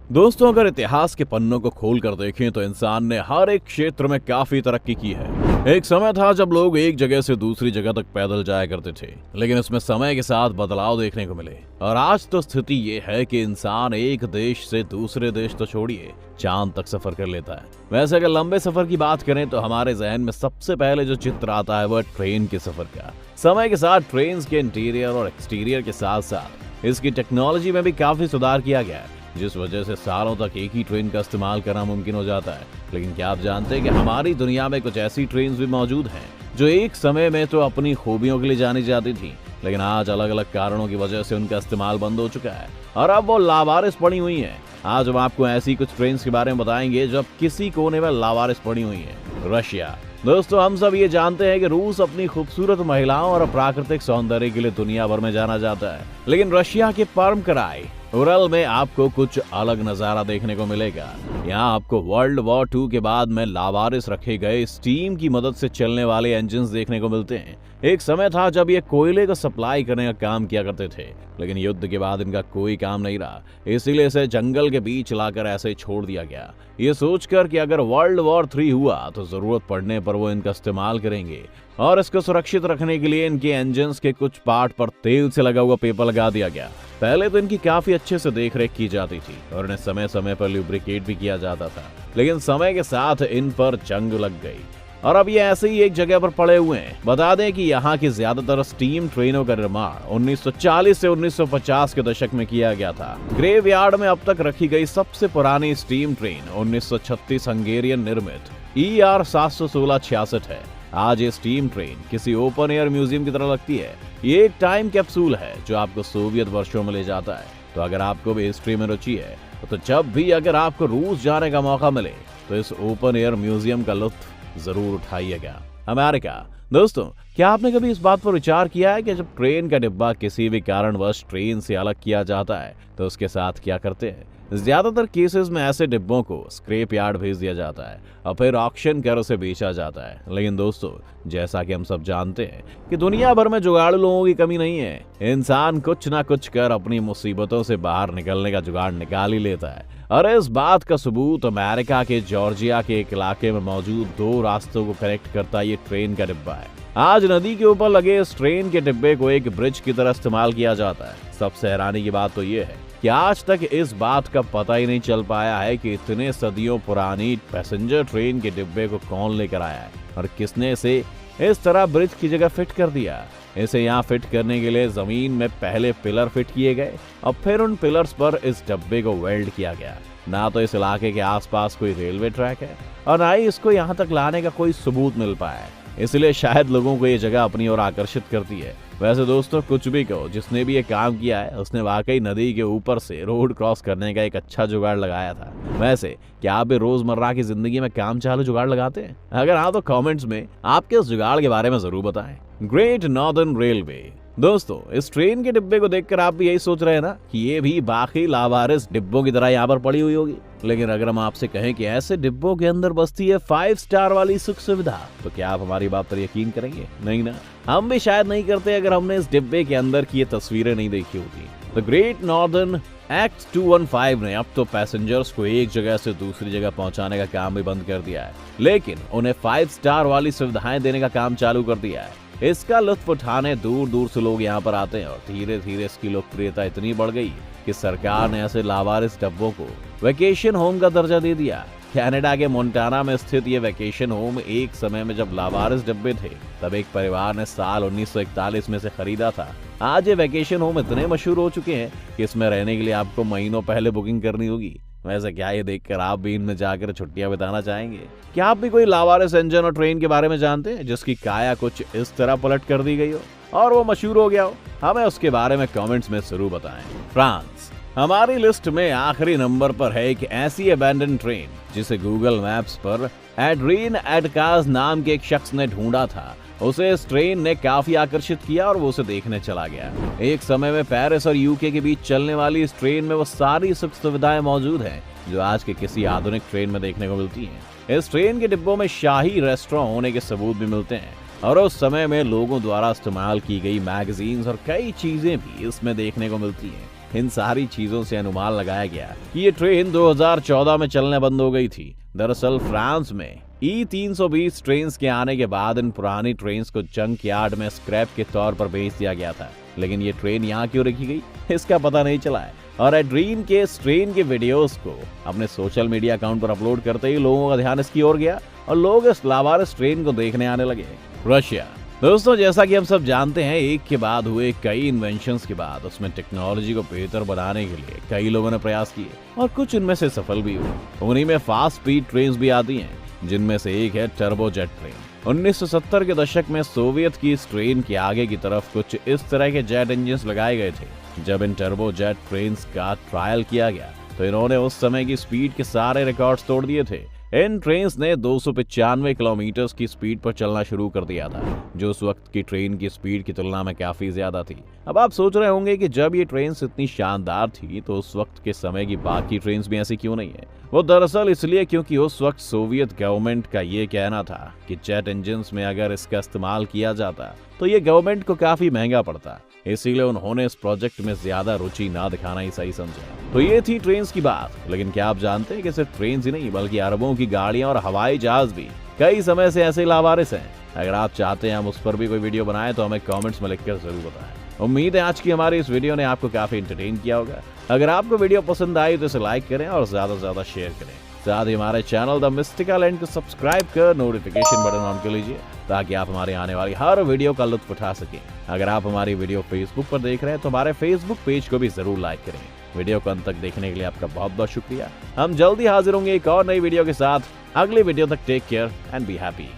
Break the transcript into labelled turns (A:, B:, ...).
A: दोस्तों, अगर इतिहास के पन्नों को खोल कर देखें तो इंसान ने हर एक क्षेत्र में काफी तरक्की की है। एक समय था जब लोग एक जगह से दूसरी जगह तक पैदल जाया करते थे, लेकिन इसमें समय के साथ बदलाव देखने को मिले। और आज तो स्थिति ये है कि इंसान एक देश से दूसरे देश तो छोड़िए, चांद तक सफर कर लेता है। वैसे अगर लंबे सफर की बात करें तो हमारे जहन में सबसे पहले जो चित्र आता है वह ट्रेन के सफर का। समय के साथ ट्रेन के इंटीरियर और एक्सटीरियर के साथ साथ इसकी टेक्नोलॉजी में भी काफी सुधार किया गया है, जिस वजह से सालों तक एक ही ट्रेन का इस्तेमाल करना मुमकिन हो जाता है। लेकिन क्या आप जानते हैं कि हमारी दुनिया में कुछ ऐसी ट्रेन भी मौजूद हैं जो एक समय में तो अपनी खूबियों के लिए जानी जाती थी, लेकिन आज अलग अलग कारणों की वजह से उनका इस्तेमाल बंद हो चुका है और अब वो लावारिस पड़ी हुई हैं। आज हम आपको ऐसी कुछ ट्रेन के बारे में बताएंगे जो अब किसी कोने में लावारिस पड़ी हुई है। रशिया। दोस्तों, हम सब ये जानते हैं कि रूस अपनी खूबसूरत महिलाओं और प्राकृतिक सौंदर्य के लिए दुनिया भर में जाना जाता है, लेकिन रशिया के परमकराई उरल में आपको कुछ अलग नजारा देखने को मिलेगा। यहाँ आपको वर्ल्ड वॉर 2 के बाद में लावारिस रखे गए स्टीम की मदद से चलने वाले इंजन देखने को मिलते हैं। एक समय था जब ये कोयले को सप्लाई करने का काम किया करते थे, लेकिन युद्ध के बाद इनका कोई काम नहीं रहा, इसीलिए इसे जंगल के बीच लाकर ऐसे ही छोड़ दिया गया, ये सोचकर कि अगर वर्ल्ड वॉर 3 हुआ तो जरूरत पड़ने पर वो इनका इस्तेमाल करेंगे। और इसको सुरक्षित रखने के लिए इनके इंजन के कुछ पार्ट पर तेल से लगा हुआ पेपर लगा दिया गया। पहले तो इनकी काफी अच्छे से देखरेख की जाती थी और इन्हें समय समय पर लुब्रिकेट भी किया जाता था, लेकिन समय के साथ इन पर जंग लग गई और अब ये ऐसे ही एक जगह पर पड़े हुए हैं। बता दें कि यहाँ की ज्यादातर स्टीम ट्रेनों का निर्माण 1940 से 1950 के दशक में किया गया था। ग्रेवयार्ड में अब तक रखी गई सबसे पुरानी स्टीम ट्रेन 1936 हंगेरियन निर्मित ER 716-66 है। आज ये स्टीम ट्रेन किसी ओपन एयर म्यूजियम की तरह लगती है। ये एक टाइम कैप्सूल है जो आपको सोवियत वर्षों में ले जाता है। तो अगर आपको भी हिस्ट्री में रुचि है तो जब भी अगर आपको रूस जाने का मौका मिले तो इस ओपन एयर म्यूजियम का लुत्फ जरूर उठाइएगा। अमेरिका। दोस्तों, क्या आपने कभी इस बात पर विचार किया है कि जब ट्रेन का डिब्बा किसी भी कारणवश ट्रेन से अलग किया जाता है तो उसके साथ क्या करते हैं? ज्यादातर केसेस में ऐसे डिब्बों को स्क्रैप यार्ड भेज दिया जाता है और फिर ऑक्शन कर उसे बेचा जाता है। लेकिन दोस्तों, जैसा कि हम सब जानते हैं कि दुनिया भर में जुगाड़ू लोगों की कमी नहीं है। इंसान कुछ ना कुछ कर अपनी मुसीबतों से बाहर निकलने का जुगाड़ निकाल ही लेता है। और इस बात का सबूत अमेरिका के जॉर्जिया के एक इलाके में मौजूद 2 रास्तों को कनेक्ट करता ये ट्रेन का डिब्बा है। आज नदी के ऊपर लगे इस ट्रेन के डिब्बे को एक ब्रिज की तरह इस्तेमाल किया जाता है। सबसे हैरानी की बात तो ये है कि आज तक इस बात का पता ही नहीं चल पाया है कि इतने सदियों पुरानी पैसेंजर ट्रेन के डिब्बे को कौन लेकर आया है और किसने इसे इस तरह ब्रिज की जगह फिट कर दिया। इसे यहाँ फिट करने के लिए जमीन में पहले पिलर फिट किए गए और फिर उन पिलर्स पर इस डब्बे को वेल्ड किया गया। ना तो इस इलाके के आसपास कोई रेलवे ट्रैक है और ना ही इसको यहाँ तक लाने का कोई सबूत मिल पाया है, इसलिए शायद लोगों को ये जगह अपनी ओर आकर्षित करती है। वैसे दोस्तों, कुछ भी कहो, जिसने भी ये काम किया है उसने वाकई नदी के ऊपर से रोड क्रॉस करने का एक अच्छा जुगाड़ लगाया था। वैसे क्या आप भी रोजमर्रा की जिंदगी में काम चालू जुगाड़ लगाते हैं? अगर हाँ तो कमेंट्स में आपके उस जुगाड़ के बारे में जरूर बताएं। Great northern railway. दोस्तों, इस ट्रेन के डिब्बे को देखकर आप भी यही सोच रहे हैं ना कि ये भी बाकी लावारिस डिब्बों की तरह यहाँ पर पड़ी हुई होगी। लेकिन अगर हम आपसे कहें कि ऐसे डिब्बों के अंदर बसती है 5 स्टार वाली सुख सुविधा, तो क्या आप हमारी बात पर यकीन करेंगे? नहीं ना, हम भी शायद नहीं करते अगर हमने इस डिब्बे के अंदर की ये तस्वीरें नहीं देखी होती। द ग्रेट नॉर्दर्न एक्ट 215 ने अब तो पैसेंजर्स को एक जगह से दूसरी जगह पहुंचाने का काम भी बंद कर दिया है, लेकिन उन्हें 5 स्टार वाली सुविधाएं देने का काम चालू कर दिया है। इसका लुत्फ उठाने दूर दूर से लोग यहाँ पर आते हैं और धीरे धीरे इसकी लोकप्रियता इतनी बढ़ गई कि सरकार ने ऐसे लावारिस डब्बों को वैकेशन होम का दर्जा दे दिया। कनाडा के मोंटाना में स्थित ये वैकेशन होम एक समय में जब लावारिस डब्बे थे तब एक परिवार ने साल 1941 में से खरीदा था। आज ये वैकेशन होम इतने मशहूर हो चुके हैं कि इसमें रहने के लिए आपको महीनों पहले बुकिंग करनी होगी। वैसे क्या ये देखकर आप भी इनमें जाकर छुट्टियां बिताना चाहेंगे? क्या आप भी कोई लावारिस इंजन और ट्रेन के बारे में जानते हैं जिसकी काया कुछ इस तरह पलट कर दी गई हो और वो मशहूर हो गया हो? हमें उसके बारे में कमेंट्स में जरूर बताएं। फ्रांस। हमारी लिस्ट में आखिरी नंबर पर है एक ऐसी अबैंडन ट्रेन जिसे गूगल मैप्स पर एड्रीन एडकाज नाम के एक शख्स ने ढूंढा था। उसे इस ट्रेन ने काफी आकर्षित किया और वो उसे देखने चला गया। एक समय में पेरिस और यूके के बीच चलने वाली इस ट्रेन में वो सारी सुख सुविधाएं मौजूद हैं जो आज के किसी आधुनिक ट्रेन में देखने को मिलती हैं। इस ट्रेन के डिब्बों में शाही रेस्टोरेंट होने के सबूत भी मिलते हैं और उस समय में लोगों द्वारा इस्तेमाल की गई मैगजीन्स और कई चीजें भी इसमें देखने को मिलती हैं। इन सारी चीजों से अनुमान लगाया गया कि ये ट्रेन 2014 में चलने बंद हो गई थी। दरअसल फ्रांस में E320 ट्रेन के आने के बाद इन पुरानी ट्रेन को जंक यार्ड में स्क्रैप के तौर पर बेच दिया गया था, लेकिन ये ट्रेन यहाँ क्यों रखी गई इसका पता नहीं चला है। और एड्रीन के इस ट्रेन के वीडियोस को अपने सोशल मीडिया अकाउंट पर अपलोड करते ही लोगों का ध्यान इसकी ओर गया और लोग इस लावारिस ट्रेन को देखने आने लगे। रशिया दोस्तों, जैसा कि हम सब जानते हैं, एक के बाद हुए कई इन्वेंशंस के बाद उसमें टेक्नोलॉजी को बेहतर बनाने के लिए कई लोगों ने प्रयास किए और कुछ इनमें से सफल भी हुए। उन्हीं में फास्ट स्पीड ट्रेन भी आती हैं, जिनमें से एक है टर्बोजेट ट्रेन। 1970 के दशक में सोवियत की इस ट्रेन के आगे की तरफ कुछ इस तरह के जेट इंजन लगाए गए थे। जब इन टर्बोजेट ट्रेन का ट्रायल किया गया तो इन्होंने उस समय की स्पीड के सारे रिकॉर्ड्स तोड़ दिए थे। इन ट्रेन्स ने 295 किलोमीटर की स्पीड पर चलना शुरू कर दिया था, जो उस वक्त की ट्रेन की स्पीड की तुलना में काफी ज्यादा थी। अब आप सोच रहे होंगे कि जब ये ट्रेन इतनी शानदार थी तो उस वक्त के समय की बाकी ट्रेन भी ऐसी क्यों नहीं है। वो दरअसल इसलिए क्योंकि उस वक्त सोवियत गवर्नमेंट का ये कहना था कि जेट इंजन में अगर इसका इस्तेमाल किया जाता तो ये गवर्नमेंट को काफी महंगा पड़ता, इसीलिए उन्होंने इस प्रोजेक्ट में ज्यादा रुचि ना दिखाना ही सही समझा। तो ये थी ट्रेन की बात, लेकिन क्या आप जानते हैं कि सिर्फ ट्रेन ही नहीं बल्कि अरबों की गाड़ियां और हवाई जहाज भी कई समय से ऐसे लावारिस हैं। अगर आप चाहते हैं हम उस पर भी कोई वीडियो बनाएं तो हमें कमेंट्स में लिखकर जरूर बताएं। उम्मीद है आज की हमारी इस वीडियो ने आपको काफी एंटरटेन किया होगा। अगर आपको वीडियो पसंद आई तो इसे लाइक करें और ज्यादा से ज्यादा शेयर करें। साथ ही हमारे चैनल द मिस्टिकल एंड को सब्सक्राइब कर नोटिफिकेशन बटन ऑन कर लीजिए ताकि आप हमारे आने वाली हर वीडियो का लुत्फ उठा सकें। अगर आप हमारी वीडियो फेसबुक पर देख रहे हैं तो हमारे फेसबुक पेज को भी जरूर लाइक करें। वीडियो को अंत तक देखने के लिए आपका बहुत बहुत शुक्रिया। हम जल्दी हाजिर होंगे एक और नई वीडियो के साथ। अगली वीडियो तक take care and be happy.